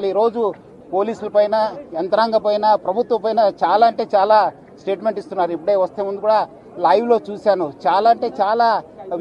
ఈ రోజు పోలీసుల పైన యంత్రాంగ పైన ప్రభుత్వం పైన చాలా అంటే చాలా స్టేట్మెంట్ ఇస్తున్నారు. ఇప్పుడే వస్తే ముందు కూడా లైవ్ లో చూశాను. చాలా అంటే చాలా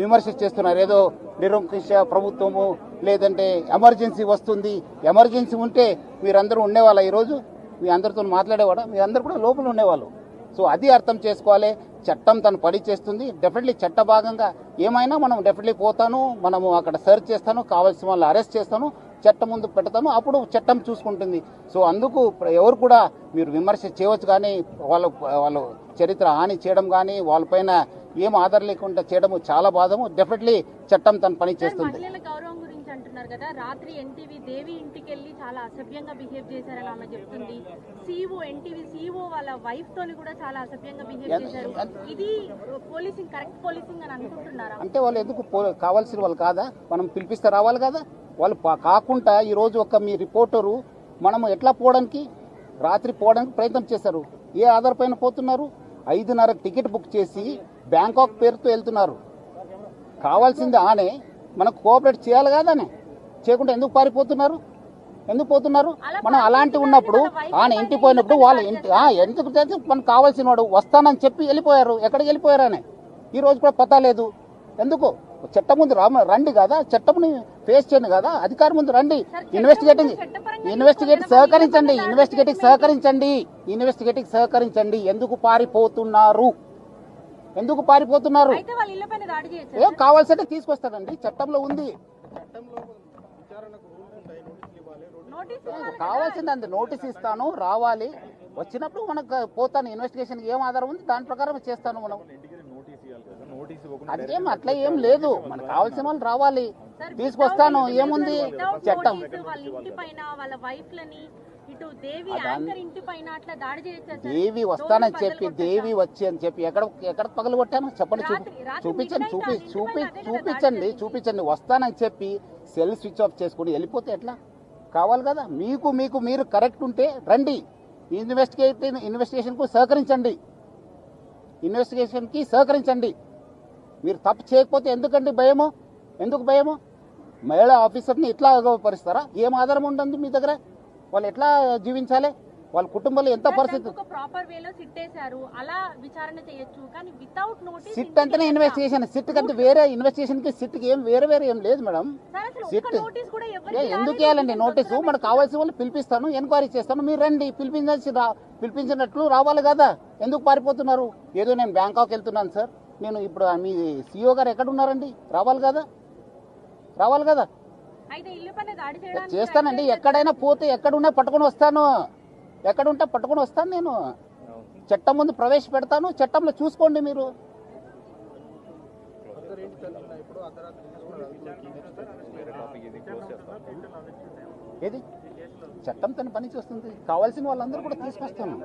విమర్శ చేస్తున్నారు. ఏదో నిరంకుశ ప్రభుత్వము, లేదంటే ఎమర్జెన్సీ వస్తుంది, ఎమర్జెన్సీ ఉంటే మీరందరూ ఉండేవాళ్ళ, ఈరోజు మీ అందరితో మాట్లాడేవాడా? మీ అందరు కూడా లోపల ఉండేవాళ్ళు. సో అది అర్థం చేసుకోవాలి. చట్టం తను పని చేస్తుంది. డెఫినెట్లీ చట్ట భాగంగా ఏమైనా మనం డెఫినెట్లీ పోతాను, మనము అక్కడ సెర్చ్ చేస్తాను, కావాల్సిన వాళ్ళు అరెస్ట్ చేస్తాను, చట్టం ముందు పెడతాను, అప్పుడు చట్టం చూసుకుంటుంది. సో అందుకు ఎవరు కూడా మీరు విమర్శ చేయవచ్చు, కానీ వాళ్ళు చరిత్ర హాని చేయడం కానీ వాళ్ళపైన ఏం ఆధారం లేకుండా చేయడం చాలా బాధము. డెఫినెట్లీ చట్టం తన పని చేస్తుంది. గౌరవం గురించి అంటున్నారు కదా, రాత్రి ఎన్టీవీ దేవి ఇంటికి వెళ్ళి చాలా అసభ్యంగా బిహేవ్ చేశారని ఆమె చెప్తుంది. ఎన్టీవీ సీఓ వాళ్ళ వైఫ్ తోని కూడా చాలా అసభ్యంగా బిహేవ్ చేశారు. ఇది పోలీసింగ్, కరెక్ట్ పోలీసింగ్ అని అనుకుంటున్నారా? అంటే వాళ్ళు ఎందుకు కావాల్సిన వాళ్ళు కాదా? మనం పిలిపిస్తే రావాలి కదా. వాళ్ళు కాకుండా ఈరోజు ఒక మీ రిపోర్టరు మనము ఎట్లా పోవడానికి, రాత్రి పోవడానికి ప్రయత్నం చేశారు. ఏ ఆధార్ పైన పోతున్నారు? 5:30 టికెట్ బుక్ చేసి బ్యాంకాక్ పేరుతో వెళ్తున్నారు. కావాల్సింది ఆనే, మనకు కోఆపరేట్ చేయాలి కాదానే. చేయకుండా ఎందుకు పారిపోతున్నారు? ఎందుకు పోతున్నారు? మనం అలాంటి ఉన్నప్పుడు ఆయన ఇంటికి పోయినప్పుడు వాళ్ళు ఎందుకు మనకు కావాల్సిన వాడు వస్తానని చెప్పి వెళ్ళిపోయారు. ఎక్కడికి వెళ్ళిపోయారనే ఈ రోజు కూడా పతా లేదు. ఎందుకు? చట్టం ముందు రండి కదా, చట్టంని ఫేస్ చేయండి కదా, అధికారం ముందు రండి. ఇన్వెస్టిగేటింగ్ సహకరించండి. ఎందుకు పారిపోతున్నారు? ఏం కావాల్సింటే తీసుకొస్తారండి, చట్టంలో ఉంది. కావాల్సింది నోటీస్ ఇస్తాను, రావాలి. వచ్చినప్పుడు మనకు పోతాను, ఇన్వెస్టిగేషన్ ఏం ఆధారం ఉంది దాని ప్రకారం చేస్తాను. మనం అదేం అట్లా ఏం లేదు, మనకు కావాల్సిన వాళ్ళు రావాలి, తీసుకొస్తాను. ఏముంది చట్టం? దేవి వస్తానని చెప్పి, దేవి వచ్చి అని చెప్పి ఎక్కడ పగలు కొట్టాను చెప్పండి, చూపించండి. వస్తానని చెప్పి సెల్ స్విచ్ ఆఫ్ చేసుకుని వెళ్ళిపోతే ఎట్లా? కావాలి కదా. మీరు కరెక్ట్ ఉంటే రండి, ఇన్వెస్టిగేషన్కి సహకరించండి. మీరు తప్పు చేయకపోతే ఎందుకు భయము? మహిళా ఆఫీసర్ని ఇట్లా అగౌరవపరుస్తారా? ఏం ఆధారం ఉంటుంది మీ దగ్గర? వాళ్ళు ఎట్లా జీవించాలి? వాళ్ళ కుటుంబంలో ఎంత పరిస్థితి? సిట్ అంటేనే ఇన్వెస్టిగేషన్. సిట్ కంటే వేరే ఇన్వెస్టిగేషన్ కి సిట్ కి ఏం వేరే ఏం లేదు మేడం. సిట్ ఎందుకు వేయాలండి నోటీసు? మనకు కావాల్సిన వాళ్ళు పిలిపిస్తాను, ఎంక్వైరీ చేస్తాను, మీరు రండి. పిలిపించినట్లు రావాలి కదా. ఎందుకు పారిపోతున్నారు? ఏదో నేను బ్యాంకాక్ వెళ్తున్నాను సార్, నేను ఇప్పుడు మీ సిఇఓ గారు ఎక్కడ ఉన్నారండి? రావాలి కదా. చేస్తానండి. ఎక్కడైనా పోతే ఎక్కడున్నా పట్టుకొని వస్తాను. నేను చట్టం ముందు ప్రవేశపెడతాను, చట్టంలో చూసుకోండి మీరు. ఏది చట్టం తన పని చేస్తుంది. కావాల్సిన వాళ్ళందరూ కూడా తీసుకొస్తాను.